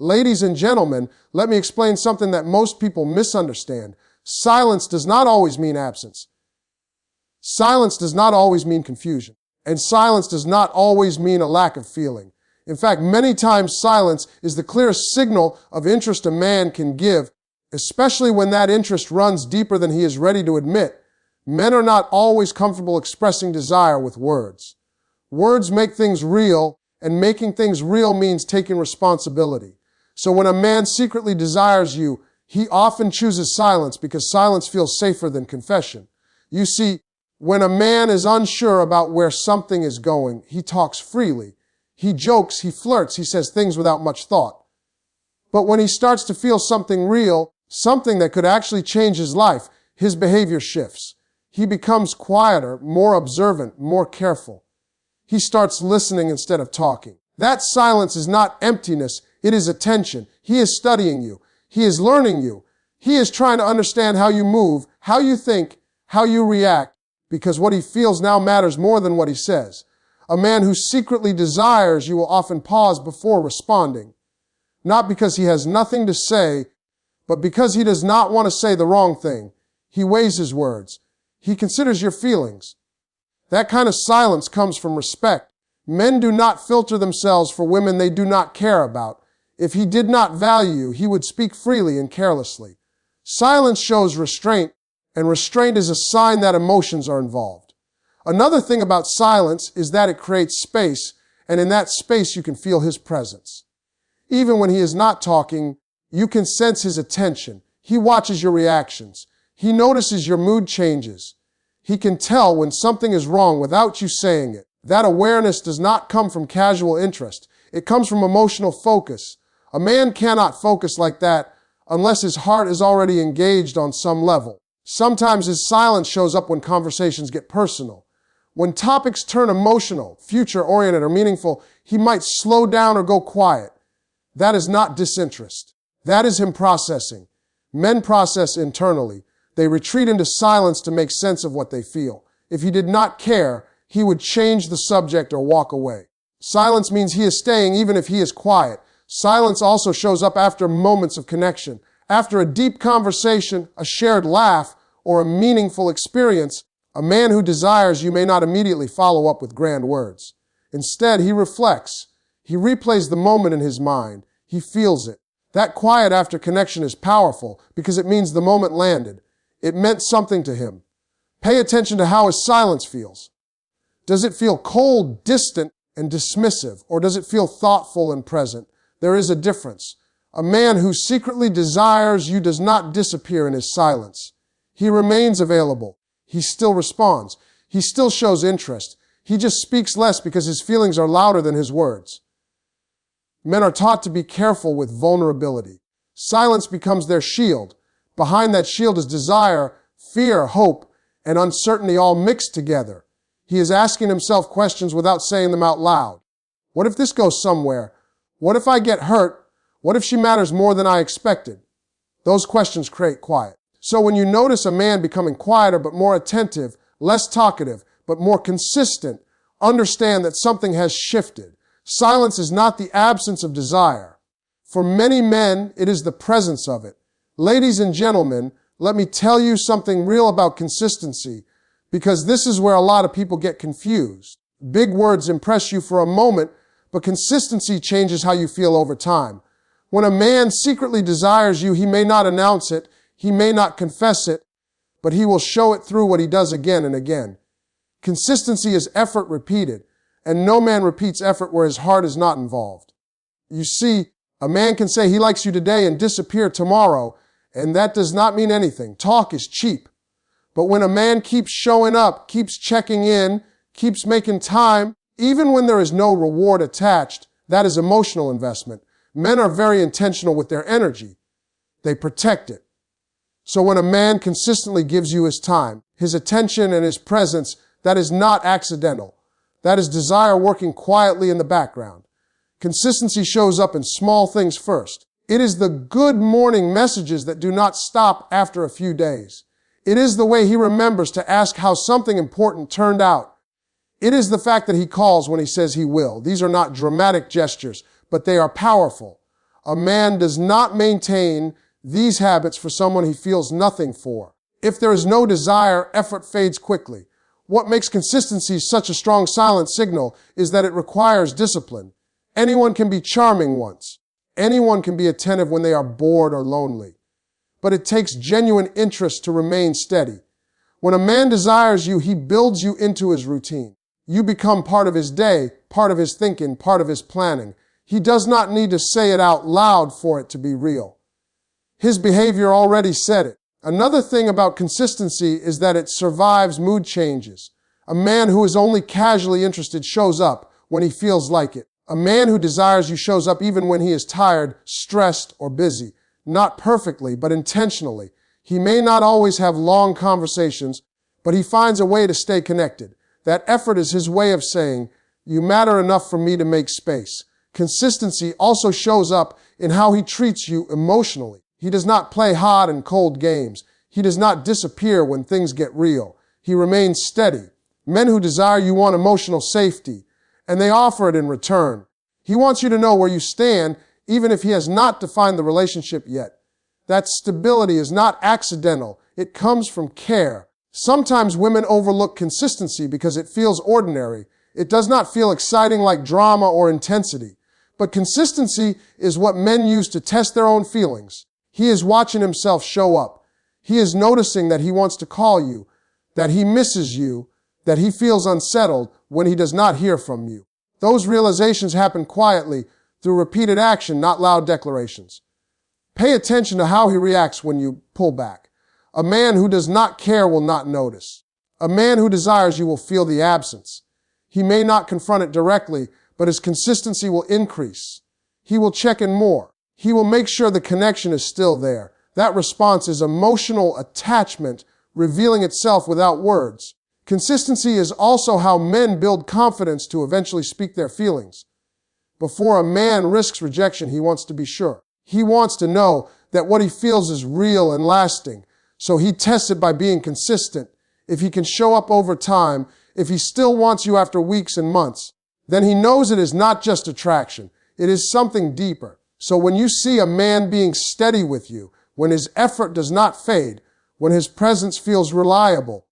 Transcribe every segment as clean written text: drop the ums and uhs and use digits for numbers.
Ladies and gentlemen, let me explain something that most people misunderstand. Silence does not always mean absence. Silence does not always mean confusion. And silence does not always mean a lack of feeling. In fact, many times silence is the clearest signal of interest a man can give, especially when that interest runs deeper than he is ready to admit. Men are not always comfortable expressing desire with words. Words make things real, and making things real means taking responsibility. So when a man secretly desires you, he often chooses silence because silence feels safer than confession. You see, when a man is unsure about where something is going, he talks freely. He jokes, he flirts, he says things without much thought. But when he starts to feel something real, something that could actually change his life, his behavior shifts. He becomes quieter, more observant, more careful. He starts listening instead of talking. That silence is not emptiness, it is attention. He is studying you. He is learning you. He is trying to understand how you move, how you think, how you react, because what he feels now matters more than what he says. A man who secretly desires you will often pause before responding, not because he has nothing to say, but because he does not want to say the wrong thing. He weighs his words. He considers your feelings. That kind of silence comes from respect. Men do not filter themselves for women they do not care about. If he did not value you, he would speak freely and carelessly. Silence shows restraint, and restraint is a sign that emotions are involved. Another thing about silence is that it creates space, and in that space you can feel his presence. Even when he is not talking, you can sense his attention. He watches your reactions. He notices your mood changes. He can tell when something is wrong without you saying it. That awareness does not come from casual interest. It comes from emotional focus. A man cannot focus like that unless his heart is already engaged on some level. Sometimes his silence shows up when conversations get personal. When topics turn emotional, future-oriented, or meaningful, he might slow down or go quiet. That is not disinterest. That is him processing. Men process internally. They retreat into silence to make sense of what they feel. If he did not care, he would change the subject or walk away. Silence means he is staying even if he is quiet. Silence also shows up after moments of connection. After a deep conversation, a shared laugh, or a meaningful experience, a man who desires you may not immediately follow up with grand words. Instead, he reflects. He replays the moment in his mind. He feels it. That quiet after connection is powerful because it means the moment landed. It meant something to him. Pay attention to how his silence feels. Does it feel cold, distant, and dismissive, or does it feel thoughtful and present? There is a difference. A man who secretly desires you does not disappear in his silence. He remains available. He still responds. He still shows interest. He just speaks less because his feelings are louder than his words. Men are taught to be careful with vulnerability. Silence becomes their shield. Behind that shield is desire, fear, hope, and uncertainty all mixed together. He is asking himself questions without saying them out loud. What if this goes somewhere? What if I get hurt? What if she matters more than I expected? Those questions create quiet. So when you notice a man becoming quieter but more attentive, less talkative, but more consistent, understand that something has shifted. Silence is not the absence of desire. For many men, it is the presence of it. Ladies and gentlemen, let me tell you something real about consistency, because this is where a lot of people get confused. Big words impress you for a moment, but consistency changes how you feel over time. When a man secretly desires you, he may not announce it, he may not confess it, but he will show it through what he does again and again. Consistency is effort repeated, and no man repeats effort where his heart is not involved. You see, a man can say he likes you today and disappear tomorrow, and that does not mean anything. Talk is cheap. But when a man keeps showing up, keeps checking in, keeps making time, even when there is no reward attached, that is emotional investment. Men are very intentional with their energy. They protect it. So when a man consistently gives you his time, his attention, and his presence, that is not accidental. That is desire working quietly in the background. Consistency shows up in small things first. It is the good morning messages that do not stop after a few days. It is the way he remembers to ask how something important turned out. It is the fact that he calls when he says he will. These are not dramatic gestures, but they are powerful. A man does not maintain these habits for someone he feels nothing for. If there is no desire, effort fades quickly. What makes consistency such a strong silent signal is that it requires discipline. Anyone can be charming once. Anyone can be attentive when they are bored or lonely. But it takes genuine interest to remain steady. When a man desires you, he builds you into his routine. You become part of his day, part of his thinking, part of his planning. He does not need to say it out loud for it to be real. His behavior already said it. Another thing about consistency is that it survives mood changes. A man who is only casually interested shows up when he feels like it. A man who desires you shows up even when he is tired, stressed, or busy. Not perfectly, but intentionally. He may not always have long conversations, but he finds a way to stay connected. That effort is his way of saying, you matter enough for me to make space. Consistency also shows up in how he treats you emotionally. He does not play hot and cold games. He does not disappear when things get real. He remains steady. Men who desire you want emotional safety, and they offer it in return. He wants you to know where you stand, even if he has not defined the relationship yet. That stability is not accidental. It comes from care. Sometimes women overlook consistency because it feels ordinary. It does not feel exciting like drama or intensity. But consistency is what men use to test their own feelings. He is watching himself show up. He is noticing that he wants to call you, that he misses you, that he feels unsettled when he does not hear from you. Those realizations happen quietly through repeated action, not loud declarations. Pay attention to how he reacts when you pull back. A man who does not care will not notice. A man who desires you will feel the absence. He may not confront it directly, but his consistency will increase. He will check in more. He will make sure the connection is still there. That response is emotional attachment revealing itself without words. Consistency is also how men build confidence to eventually speak their feelings. Before a man risks rejection, he wants to be sure. He wants to know that what he feels is real and lasting. So he tests it by being consistent. If he can show up over time, if he still wants you after weeks and months, then he knows it is not just attraction. It is something deeper. So when you see a man being steady with you, when his effort does not fade, when his presence feels reliable,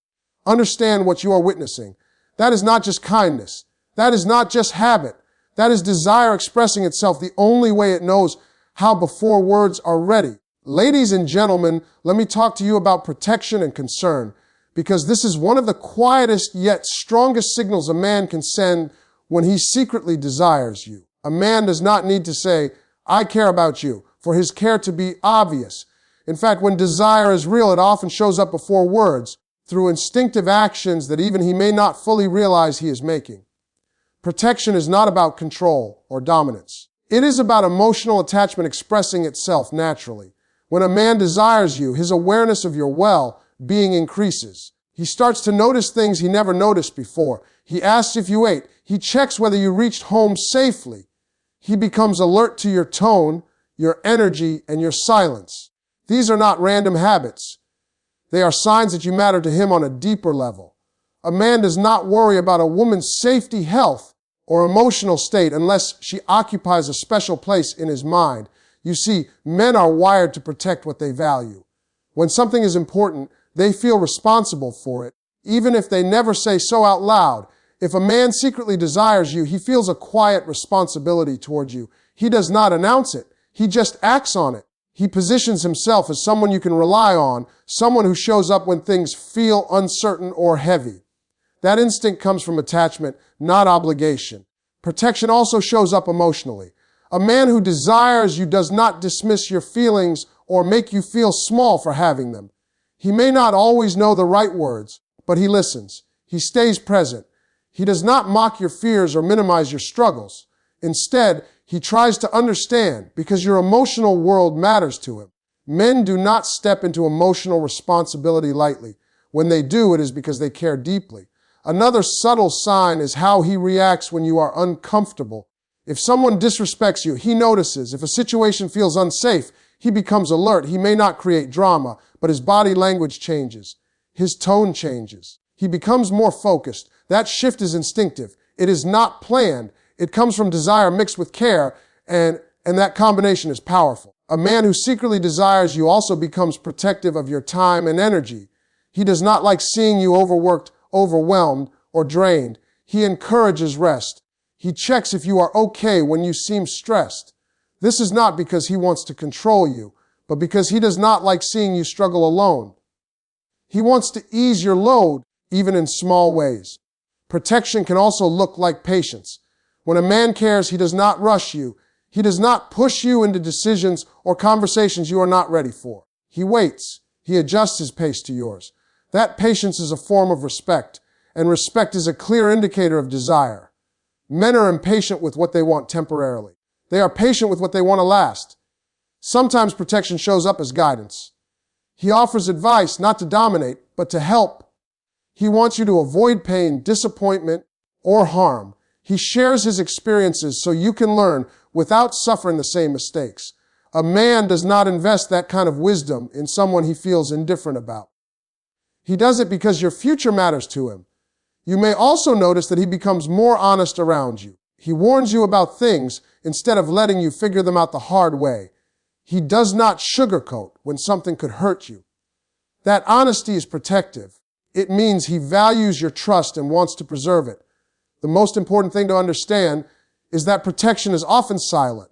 understand what you are witnessing. That is not just kindness. That is not just habit. That is desire expressing itself the only way it knows how before words are ready. Ladies and gentlemen, let me talk to you about protection and concern, because this is one of the quietest yet strongest signals a man can send when he secretly desires you. A man does not need to say, I care about you, for his care to be obvious. In fact, when desire is real, it often shows up before words, through instinctive actions that even he may not fully realize he is making. Protection is not about control or dominance. It is about emotional attachment expressing itself naturally. When a man desires you, his awareness of your well-being increases. He starts to notice things he never noticed before. He asks if you ate. He checks whether you reached home safely. He becomes alert to your tone, your energy, and your silence. These are not random habits. They are signs that you matter to him on a deeper level. A man does not worry about a woman's safety, health, or emotional state unless she occupies a special place in his mind. You see, men are wired to protect what they value. When something is important, they feel responsible for it, even if they never say so out loud. If a man secretly desires you, he feels a quiet responsibility towards you. He does not announce it. He just acts on it. He positions himself as someone you can rely on, someone who shows up when things feel uncertain or heavy. That instinct comes from attachment, not obligation. Protection also shows up emotionally. A man who desires you does not dismiss your feelings or make you feel small for having them. He may not always know the right words, but he listens. He stays present. He does not mock your fears or minimize your struggles. Instead, he tries to understand because your emotional world matters to him. Men do not step into emotional responsibility lightly. When they do, it is because they care deeply. Another subtle sign is how he reacts when you are uncomfortable. If someone disrespects you, he notices. If a situation feels unsafe, he becomes alert. He may not create drama, but his body language changes. His tone changes. He becomes more focused. That shift is instinctive. It is not planned. It comes from desire mixed with care, and and that combination is powerful. A man who secretly desires you also becomes protective of your time and energy. He does not like seeing you overworked, overwhelmed, or drained. He encourages rest. He checks if you are okay when you seem stressed. This is not because he wants to control you, but because he does not like seeing you struggle alone. He wants to ease your load, even in small ways. Protection can also look like patience. When a man cares, he does not rush you. He does not push you into decisions or conversations you are not ready for. He waits. He adjusts his pace to yours. That patience is a form of respect, and respect is a clear indicator of desire. Men are impatient with what they want temporarily. They are patient with what they want to last. Sometimes protection shows up as guidance. He offers advice not to dominate, but to help. He wants you to avoid pain, disappointment, or harm. He shares his experiences so you can learn without suffering the same mistakes. A man does not invest that kind of wisdom in someone he feels indifferent about. He does it because your future matters to him. You may also notice that he becomes more honest around you. He warns you about things instead of letting you figure them out the hard way. He does not sugarcoat when something could hurt you. That honesty is protective. It means he values your trust and wants to preserve it. The most important thing to understand is that protection is often silent.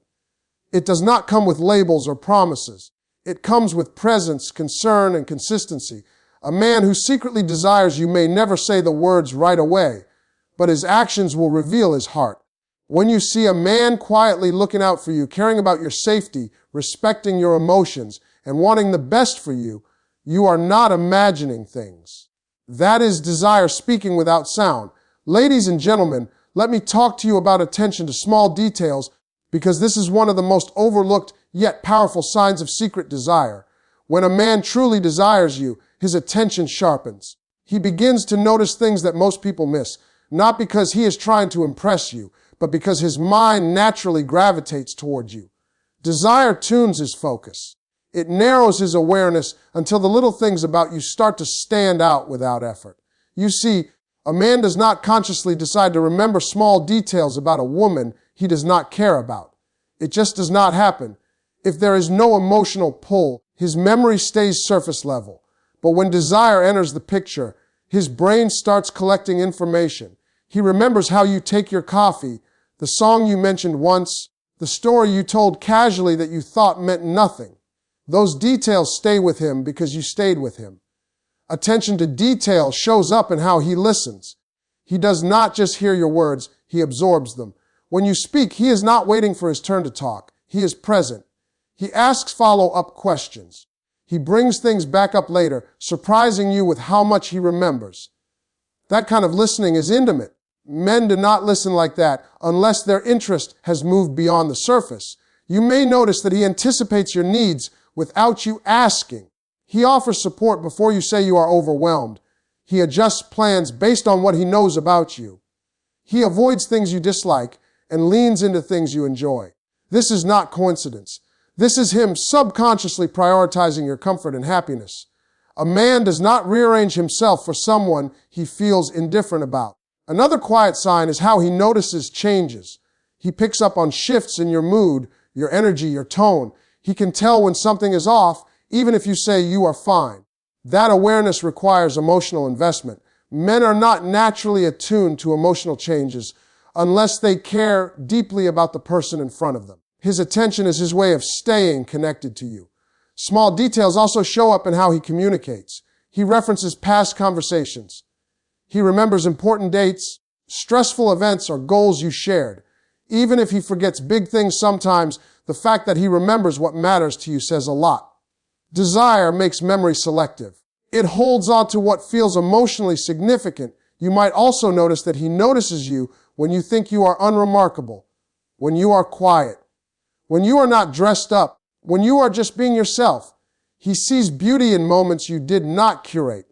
It does not come with labels or promises. It comes with presence, concern, and consistency. A man who secretly desires you may never say the words right away, but his actions will reveal his heart. When you see a man quietly looking out for you, caring about your safety, respecting your emotions, and wanting the best for you, you are not imagining things. That is desire speaking without sound. Ladies and gentlemen, let me talk to you about attention to small details because this is one of the most overlooked yet powerful signs of secret desire. When a man truly desires you, his attention sharpens. He begins to notice things that most people miss, not because he is trying to impress you, but because his mind naturally gravitates towards you. Desire tunes his focus. It narrows his awareness until the little things about you start to stand out without effort. You see, a man does not consciously decide to remember small details about a woman he does not care about. It just does not happen. If there is no emotional pull, his memory stays surface level. But when desire enters the picture, his brain starts collecting information. He remembers how you take your coffee, the song you mentioned once, the story you told casually that you thought meant nothing. Those details stay with him because you stayed with him. Attention to detail shows up in how he listens. He does not just hear your words, he absorbs them. When you speak, he is not waiting for his turn to talk. He is present. He asks follow-up questions. He brings things back up later, surprising you with how much he remembers. That kind of listening is intimate. Men do not listen like that unless their interest has moved beyond the surface. You may notice that he anticipates your needs without you asking. He offers support before you say you are overwhelmed. He adjusts plans based on what he knows about you. He avoids things you dislike and leans into things you enjoy. This is not coincidence. This is him subconsciously prioritizing your comfort and happiness. A man does not rearrange himself for someone he feels indifferent about. Another quiet sign is how he notices changes. He picks up on shifts in your mood, your energy, your tone. He can tell when something is off, even if you say you are fine. That awareness requires emotional investment. Men are not naturally attuned to emotional changes unless they care deeply about the person in front of them. His attention is his way of staying connected to you. Small details also show up in how he communicates. He references past conversations. He remembers important dates, stressful events, or goals you shared. Even if he forgets big things sometimes, the fact that he remembers what matters to you says a lot. Desire makes memory selective. It holds on to what feels emotionally significant. You might also notice that he notices you when you think you are unremarkable, when you are quiet, when you are not dressed up, when you are just being yourself. He sees beauty in moments you did not curate.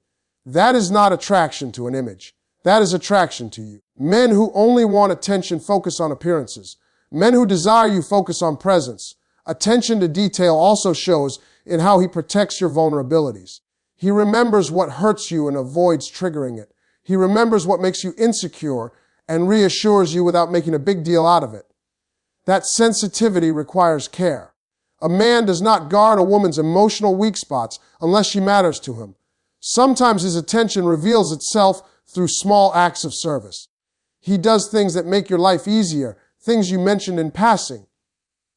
That is not attraction to an image. That is attraction to you. Men who only want attention focus on appearances. Men who desire you focus on presence. Attention to detail also shows in how he protects your vulnerabilities. He remembers what hurts you and avoids triggering it. He remembers what makes you insecure and reassures you without making a big deal out of it. That sensitivity requires care. A man does not guard a woman's emotional weak spots unless she matters to him. Sometimes his attention reveals itself through small acts of service. He does things that make your life easier, things you mentioned in passing.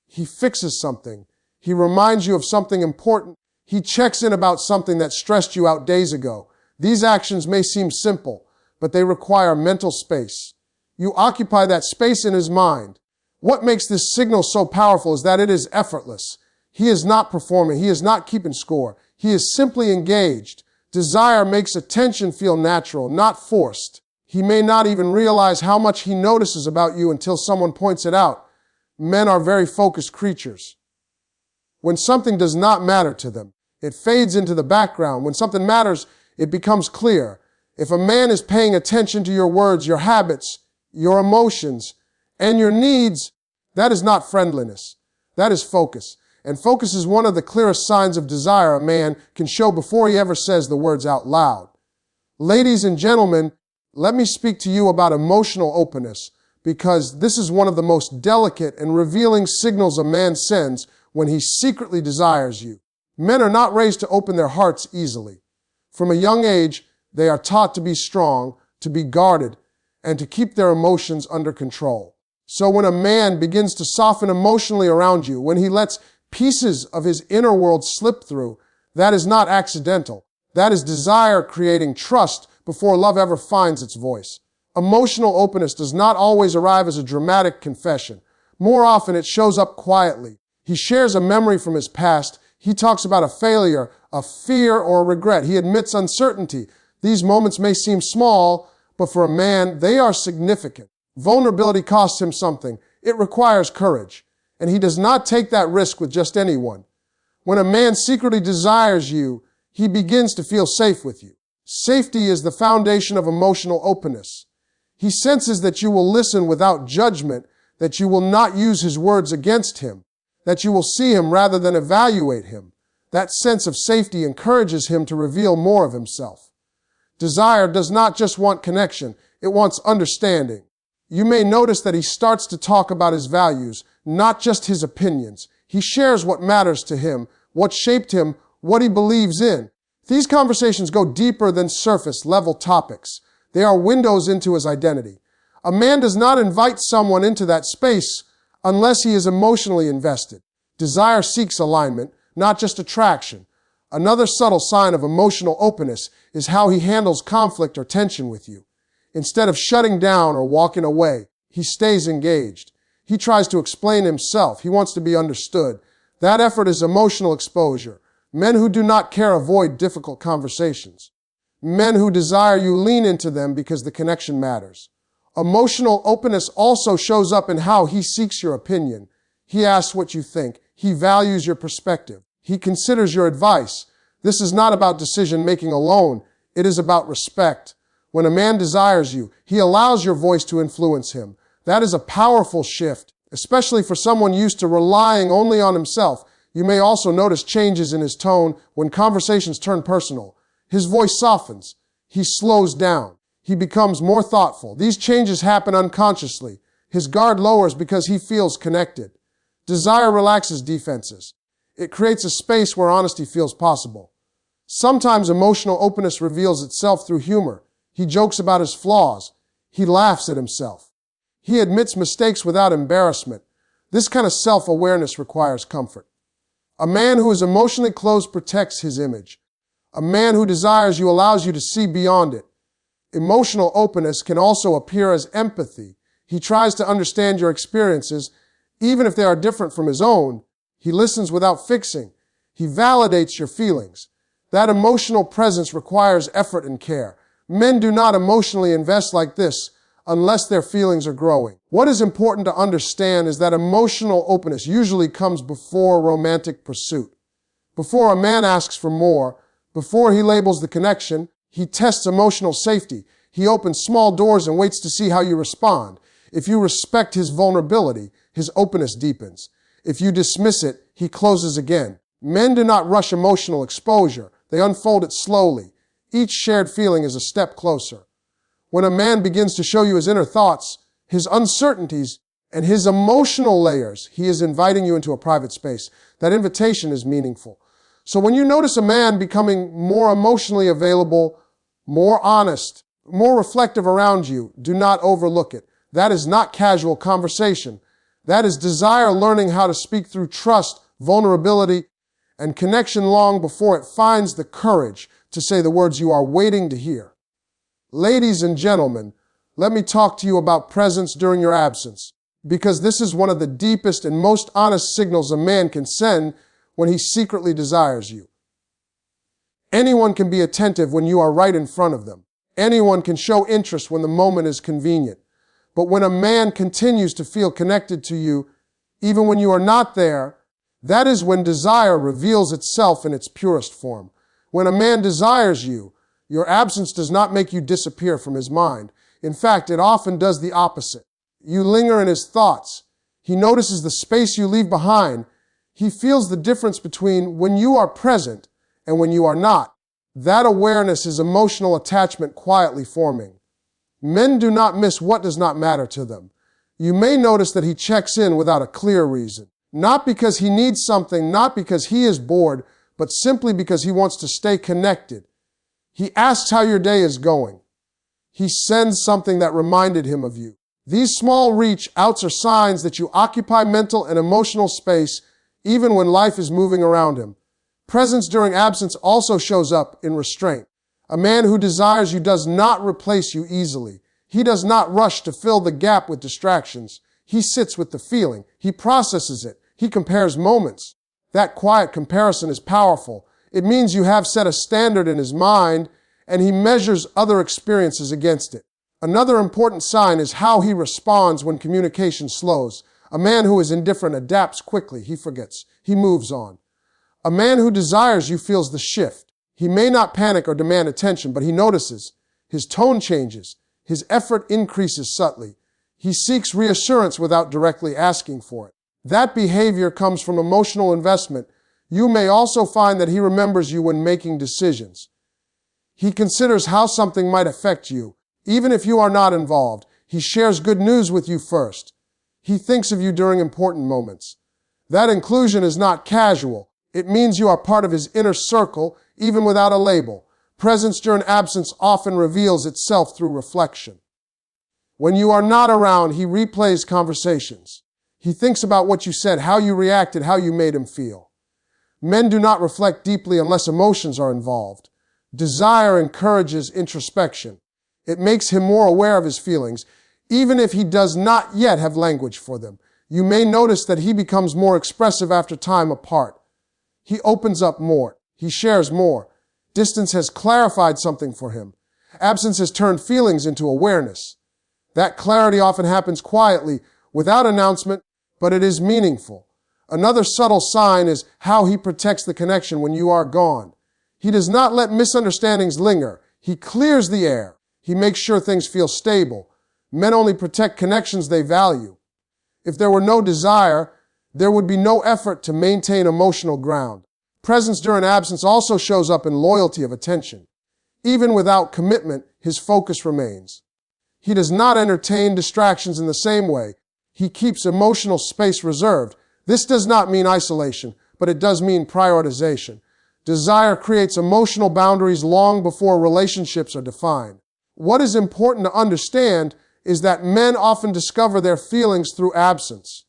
He fixes something. He reminds you of something important. He checks in about something that stressed you out days ago. These actions may seem simple, but they require mental space. You occupy that space in his mind. What makes this signal so powerful is that it is effortless. He is not performing. He is not keeping score. He is simply engaged. Desire makes attention feel natural, not forced. He may not even realize how much he notices about you until someone points it out. Men are very focused creatures. When something does not matter to them, it fades into the background. When something matters, it becomes clear. If a man is paying attention to your words, your habits, your emotions, and your needs, that is not friendliness. That is focus. And focus is one of the clearest signs of desire a man can show before he ever says the words out loud. Ladies and gentlemen, let me speak to you about emotional openness, because this is one of the most delicate and revealing signals a man sends when he secretly desires you. Men are not raised to open their hearts easily. From a young age, they are taught to be strong, to be guarded, and to keep their emotions under control. So when a man begins to soften emotionally around you, when he lets pieces of his inner world slip through, that is not accidental. That is desire creating trust before love ever finds its voice. Emotional openness does not always arrive as a dramatic confession. More often, it shows up quietly. He shares a memory from his past. He talks about a failure, a fear, or a regret. He admits uncertainty. These moments may seem small, but for a man, they are significant. Vulnerability costs him something. It requires courage. And he does not take that risk with just anyone. When a man secretly desires you, he begins to feel safe with you. Safety is the foundation of emotional openness. He senses that you will listen without judgment, that you will not use his words against him, that you will see him rather than evaluate him. That sense of safety encourages him to reveal more of himself. Desire does not just want connection, it wants understanding. You may notice that he starts to talk about his values, not just his opinions. He shares what matters to him, what shaped him, what he believes in. These conversations go deeper than surface-level topics. They are windows into his identity. A man does not invite someone into that space unless he is emotionally invested. Desire seeks alignment, not just attraction. Another subtle sign of emotional openness is how he handles conflict or tension with you. Instead of shutting down or walking away, he stays engaged. He tries to explain himself. He wants to be understood. That effort is emotional exposure. Men who do not care avoid difficult conversations. Men who desire you lean into them because the connection matters. Emotional openness also shows up in how he seeks your opinion. He asks what you think. He values your perspective. He considers your advice. This is not about decision-making alone. It is about respect. When a man desires you, he allows your voice to influence him. That is a powerful shift, especially for someone used to relying only on himself. You may also notice changes in his tone when conversations turn personal. His voice softens. He slows down. He becomes more thoughtful. These changes happen unconsciously. His guard lowers because he feels connected. Desire relaxes defenses. It creates a space where honesty feels possible. Sometimes emotional openness reveals itself through humor. He jokes about his flaws. He laughs at himself. He admits mistakes without embarrassment. This kind of self-awareness requires comfort. A man who is emotionally closed protects his image. A man who desires you allows you to see beyond it. Emotional openness can also appear as empathy. He tries to understand your experiences, even if they are different from his own. He listens without fixing. He validates your feelings. That emotional presence requires effort and care. Men do not emotionally invest like this unless their feelings are growing. What is important to understand is that emotional openness usually comes before romantic pursuit. Before a man asks for more, before he labels the connection, he tests emotional safety. He opens small doors and waits to see how you respond. If you respect his vulnerability, his openness deepens. If you dismiss it, he closes again. Men do not rush emotional exposure. They unfold it slowly. Each shared feeling is a step closer. When a man begins to show you his inner thoughts, his uncertainties, And his emotional layers, he is inviting you into a private space. That invitation is meaningful. So when you notice a man becoming more emotionally available, more honest, more reflective around you, do not overlook it. That is not casual conversation. That is desire learning how to speak through trust, vulnerability, and connection long before it finds the courage to say the words you are waiting to hear. Ladies and gentlemen, let me talk to you about presence during your absence, because this is one of the deepest and most honest signals a man can send when he secretly desires you. Anyone can be attentive when you are right in front of them. Anyone can show interest when the moment is convenient. But when a man continues to feel connected to you, even when you are not there, that is when desire reveals itself in its purest form. When a man desires you, your absence does not make you disappear from his mind. In fact, it often does the opposite. You linger in his thoughts. He notices the space you leave behind. He feels the difference between when you are present and when you are not. That awareness is emotional attachment quietly forming. Men do not miss what does not matter to them. You may notice that he checks in without a clear reason. Not because he needs something, not because he is bored, but simply because he wants to stay connected. He asks how your day is going. He sends something that reminded him of you. These small reach outs are signs that you occupy mental and emotional space even when life is moving around him. Presence during absence also shows up in restraint. A man who desires you does not replace you easily. He does not rush to fill the gap with distractions. He sits with the feeling. He processes it. He compares moments. That quiet comparison is powerful. It means you have set a standard in his mind, and he measures other experiences against it. Another important sign is how he responds when communication slows. A man who is indifferent adapts quickly. He forgets. He moves on. A man who desires you feels the shift. He may not panic or demand attention, but he notices. His tone changes. His effort increases subtly. He seeks reassurance without directly asking for it. That behavior comes from emotional investment. You may also find that he remembers you when making decisions. He considers how something might affect you. Even if you are not involved, he shares good news with you first. He thinks of you during important moments. That inclusion is not casual. It means you are part of his inner circle, even without a label. Presence during absence often reveals itself through reflection. When you are not around, he replays conversations. He thinks about what you said, how you reacted, how you made him feel. Men do not reflect deeply unless emotions are involved. Desire encourages introspection. It makes him more aware of his feelings, even if he does not yet have language for them. You may notice that he becomes more expressive after time apart. He opens up more. He shares more. Distance has clarified something for him. Absence has turned feelings into awareness. That clarity often happens quietly, without announcement, but it is meaningful. Another subtle sign is how he protects the connection when you are gone. He does not let misunderstandings linger. He clears the air. He makes sure things feel stable. Men only protect connections they value. If there were no desire, there would be no effort to maintain emotional ground. Presence during absence also shows up in loyalty of attention. Even without commitment, his focus remains. He does not entertain distractions in the same way. He keeps emotional space reserved. This does not mean isolation, but it does mean prioritization. Desire creates emotional boundaries long before relationships are defined. What is important to understand is that men often discover their feelings through absence.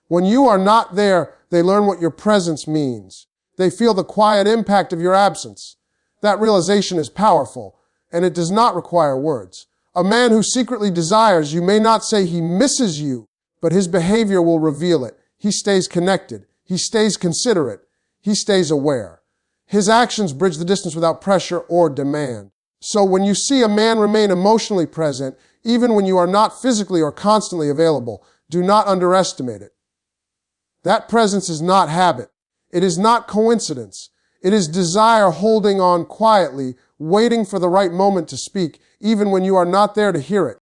When you are not there, they learn what your presence means. They feel the quiet impact of your absence. That realization is powerful, and it does not require words. A man who secretly desires you may not say he misses you, but his behavior will reveal it. He stays connected. He stays considerate. He stays aware. His actions bridge the distance without pressure or demand. So when you see a man remain emotionally present, even when you are not physically or constantly available, do not underestimate it. That presence is not habit. It is not coincidence. It is desire holding on quietly, waiting for the right moment to speak, even when you are not there to hear it.